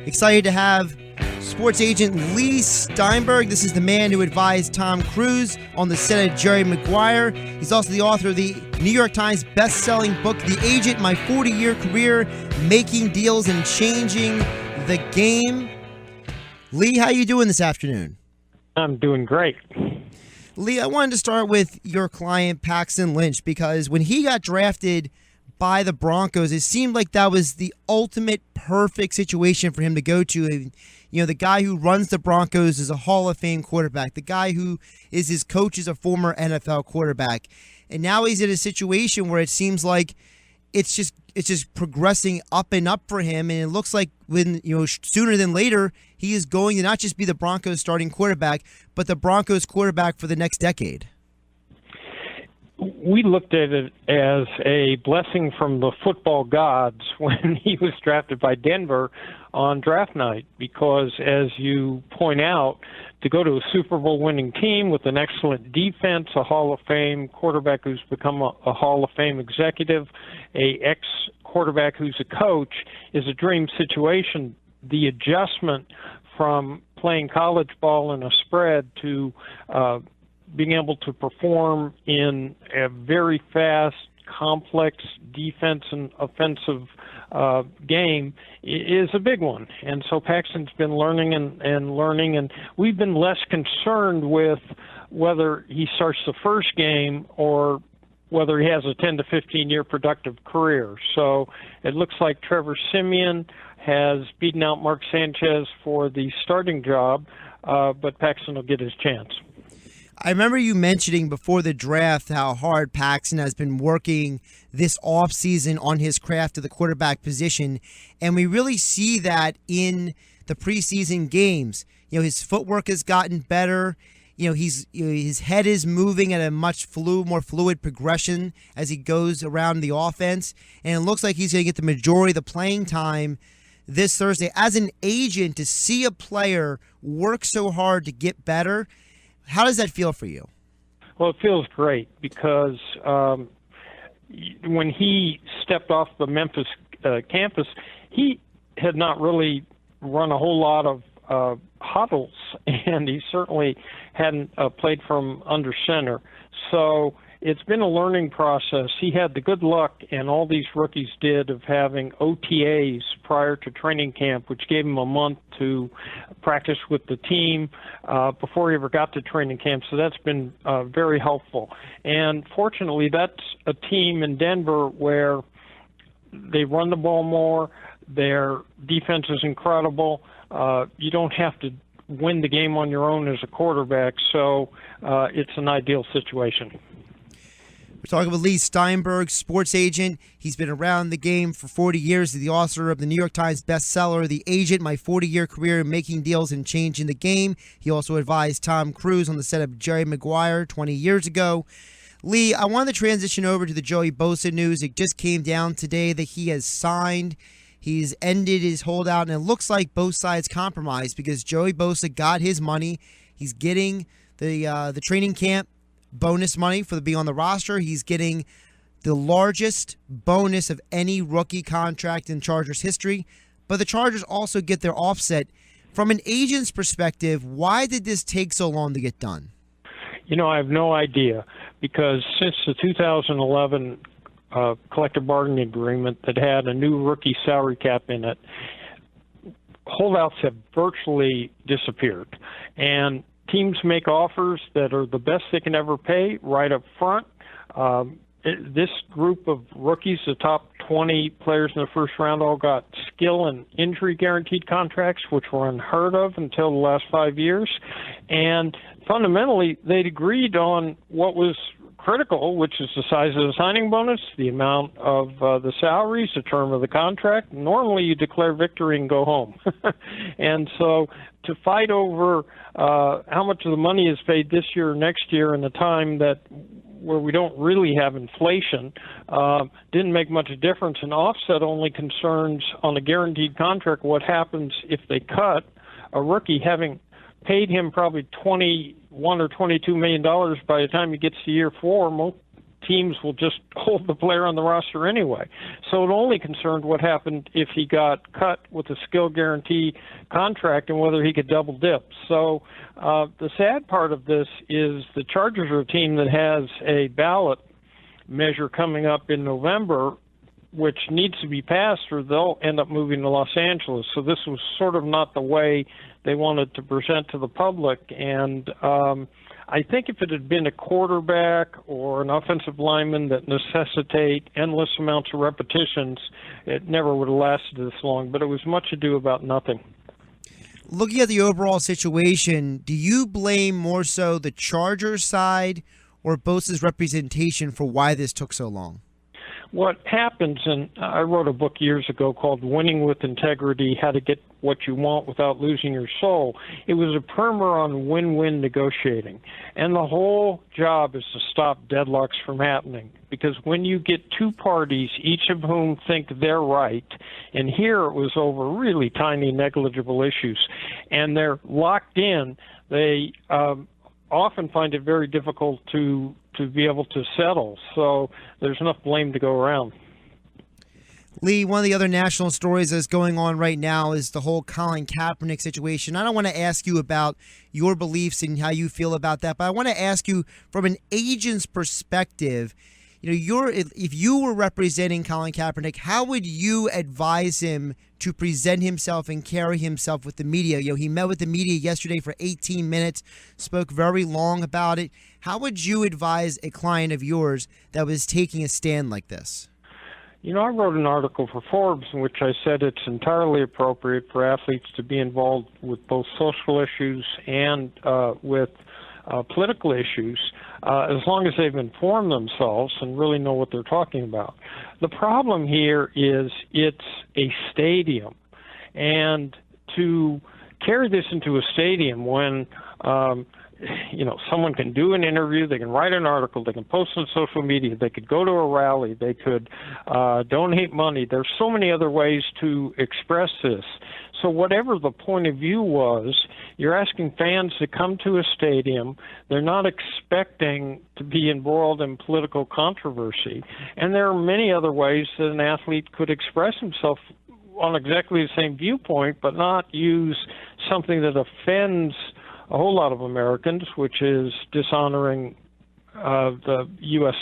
Excited to have sports agent Leigh Steinberg. This is the man who advised Tom Cruise on the set of Jerry Maguire. He's also the author of the New York Times best-selling book, The Agent, My 40-Year Career, Making Deals and Changing the Game. Leigh, how you doing this afternoon? I'm doing great. Leigh, I wanted to start with your client, Paxton Lynch, because when he got drafted by the Broncos, it seemed like that was the ultimate perfect situation for him to go to. You know, the guy who runs the Broncos is a Hall of Fame quarterback. The guy who is his coach is a former NFL quarterback. And now he's in a situation where it seems like it's just progressing up and up for him. And it looks like sooner than later, he is going to not just be the Broncos starting quarterback, but the Broncos quarterback for the next decade. We looked at it as a blessing from the football gods when he was drafted by Denver on draft night, because as you point out, to go to a Super Bowl winning team with an excellent defense, a Hall of Fame quarterback who's become a Hall of Fame executive, a ex-quarterback who's a coach, is a dream situation. The adjustment from playing college ball in a spread to being able to perform in a very fast, complex defense and offensive game is a big one. And so Paxton's been learning and learning, and we've been less concerned with whether he starts the first game or whether he has a 10 to 15-year productive career. So it looks like Trevor Siemian has beaten out Mark Sanchez for the starting job, but Paxton will get his chance. I remember you mentioning before the draft how hard Paxton has been working this offseason on his craft of the quarterback position, and we really see that in the preseason games. You know, his footwork has gotten better. His head is moving at a much more fluid progression as he goes around the offense, and it looks like he's going to get the majority of the playing time this Thursday. As an agent, to see a player work so hard to get better, how does that feel for you? Well, it feels great because when he stepped off the Memphis campus, he had not really run a whole lot of huddles, and he certainly hadn't played from under center. So it's been a learning process. He had the good luck, and all these rookies did, of having OTAs prior to training camp, which gave him a month to practice with the team before he ever got to training camp. So that's been very helpful. And fortunately, that's a team in Denver where they run the ball more. Their defense is incredible. You don't have to win the game on your own as a quarterback, so it's an ideal situation. We're talking with Leigh Steinberg, sports agent. He's been around the game for 40 years. He's the author of the New York Times bestseller, The Agent, My 40-Year Career, Making Deals and Changing the Game. He also advised Tom Cruise on the set of Jerry Maguire 20 years ago. Leigh, I wanted to transition over to the Joey Bosa news. It just came down today that he has signed. He's ended his holdout, and it looks like both sides compromised because Joey Bosa got his money. He's getting the training camp bonus money for being on the roster. He's getting the largest bonus of any rookie contract in Chargers history. But the Chargers also get their offset. From an agent's perspective, why did this take so long to get done? I have no idea, because since the 2011 collective bargaining agreement that had a new rookie salary cap in it, holdouts have virtually disappeared. And teams make offers that are the best they can ever pay right up front. This group of rookies, the top 20 players in the first round, all got skill and injury guaranteed contracts, which were unheard of until the last 5 years. And fundamentally, they'd agreed on what was critical, which is the size of the signing bonus, the amount of the salaries, the term of the contract. Normally, you declare victory and go home. And so to fight over how much of the money is paid this year or next year in a time where we don't really have inflation didn't make much difference. And offset only concerns on a guaranteed contract what happens if they cut a rookie, having paid him probably $21 or $22 million by the time he gets to year 4. Most teams will just hold the player on the roster anyway. So it only concerned what happened if he got cut with a skill guarantee contract and whether he could double dip. So the sad part of this is the Chargers are a team that has a ballot measure coming up in November, which needs to be passed or they'll end up moving to Los Angeles. So this was sort of not the way they wanted to present to the public. And I think if it had been a quarterback or an offensive lineman that necessitate endless amounts of repetitions, it never would have lasted this long. But it was much ado about nothing. Looking at the overall situation, do you blame more so the Chargers side or Bosa's representation for why this took so long? What happens, and I wrote a book years ago called Winning with Integrity, How to Get What You Want Without Losing Your Soul. It was a primer on win-win negotiating. And the whole job is to stop deadlocks from happening. Because when you get two parties, each of whom think they're right, and here it was over really tiny, negligible issues, and they're locked in, they often find it very difficult to be able to settle. So there's enough blame to go around. Lee, one of the other national stories that's going on right now is the whole Colin Kaepernick situation. I don't want to ask you about your beliefs and how you feel about that, but I want to ask you from an agent's perspective, if you were representing Colin Kaepernick, how would you advise him to present himself and carry himself with the media? He met with the media yesterday for 18 minutes, spoke very long about it. How would you advise a client of yours that was taking a stand like this? I wrote an article for Forbes in which I said it's entirely appropriate for athletes to be involved with both social issues and with political issues, as long as they've informed themselves and really know what they're talking about. The problem here is it's a stadium, and to carry this into a stadium when someone can do an interview, they can write an article, they can post on social media, they could go to a rally, they could donate money. There's so many other ways to express this. So whatever the point of view was, you're asking fans to come to a stadium. They're not expecting to be embroiled in political controversy. And there are many other ways that an athlete could express himself on exactly the same viewpoint, but not use something that offends a whole lot of Americans, which is dishonoring the U.S.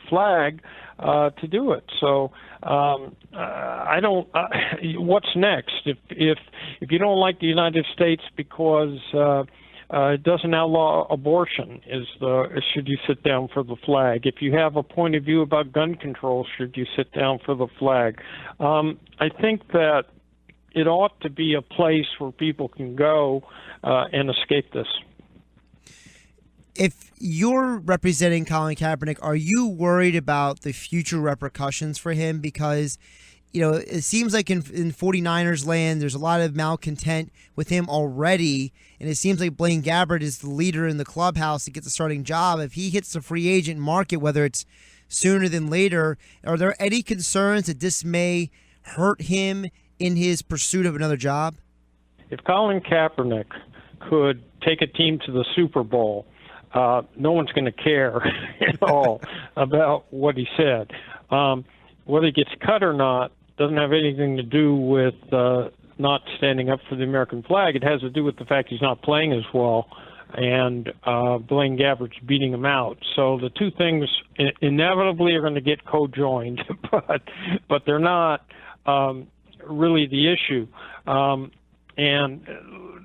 Flag, to do it. So I don't. What's next? If you don't like the United States because it doesn't outlaw abortion, should you sit down for the flag? If you have a point of view about gun control, should you sit down for the flag? I think that it ought to be a place where people can go and escape this. If you're representing Colin Kaepernick, are you worried about the future repercussions for him? Because, it seems like in 49ers land, there's a lot of malcontent with him already. And it seems like BlaineGabbert is the leader in the clubhouse to get the starting job. If he hits the free agent market, whether it's sooner than later, are there any concerns that this may hurt him in his pursuit of another job? If Colin Kaepernick could take a team to the Super Bowl, no one's going to care at all about what he said. Whether he gets cut or not doesn't have anything to do with not standing up for the American flag. It has to do with the fact he's not playing as well, and BlaineGabbert's beating him out. So the two things inevitably are going to get co-joined, but they're not really the issue. And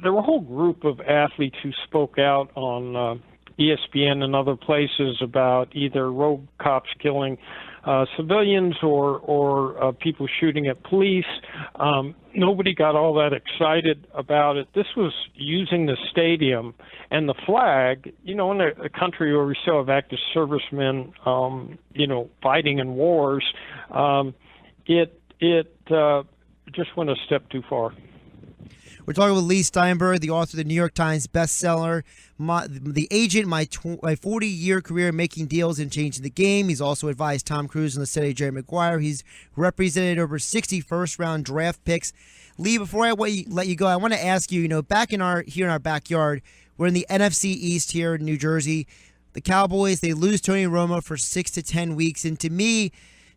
there were a whole group of athletes who spoke out on ESPN and other places about either rogue cops killing civilians or people shooting at police. Nobody got all that excited about it. This was using the stadium and the flag, in a country where we still have active servicemen, fighting in wars. It just went a step too far. We're talking with Leigh Steinberg, the author of the New York Times bestseller, The Agent, My 40-Year Career Making Deals and Changing the Game. He's also advised Tom Cruise on the set of Jerry Maguire. He's represented over 60 first-round draft picks. Leigh, before I let you go, I want to ask you, back here in our backyard, we're in the NFC East here in New Jersey. the Cowboys, they lose Tony Romo for 6 to 10 weeks. And to me,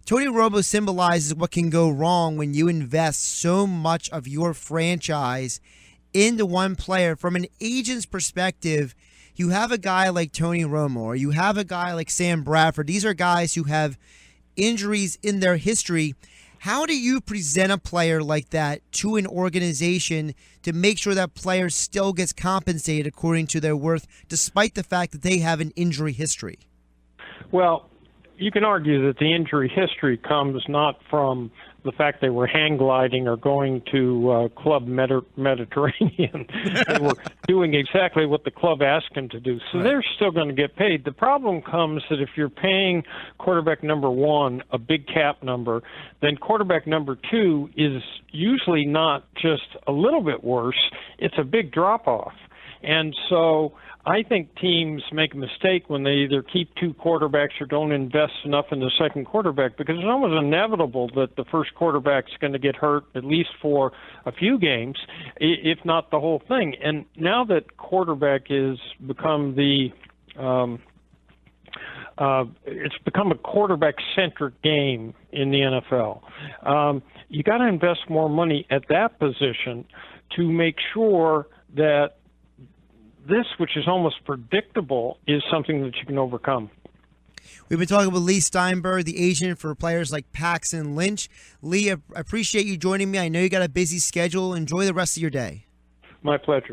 Tony Romo symbolizes what can go wrong when you invest so much of your franchise into one player. From an agent's perspective, you have a guy like Tony Romo, or you have a guy like Sam Bradford. These are guys who have injuries in their history. How do you present a player like that to an organization to make sure that player still gets compensated according to their worth, despite the fact that they have an injury history? Well, you can argue that the injury history comes not from the fact they were hang gliding or going to Club Mediterranean. They were doing exactly what the club asked them to do. So they're still going to get paid. The problem comes that if you're paying quarterback number one a big cap number, then quarterback number two is usually not just a little bit worse, it's a big drop-off. And so I think teams make a mistake when they either keep two quarterbacks or don't invest enough in the second quarterback, because it's almost inevitable that the first quarterback's going to get hurt at least for a few games, if not the whole thing. And now that quarterback is become it's become a quarterback-centric game in the NFL. You got to invest more money at that position to make sure that this, which is almost predictable, is something that you can overcome. We've been talking with Leigh Steinberg, the agent for players like Paxton Lynch. Leigh, I appreciate you joining me. I know you got a busy schedule. Enjoy the rest of your day. My pleasure.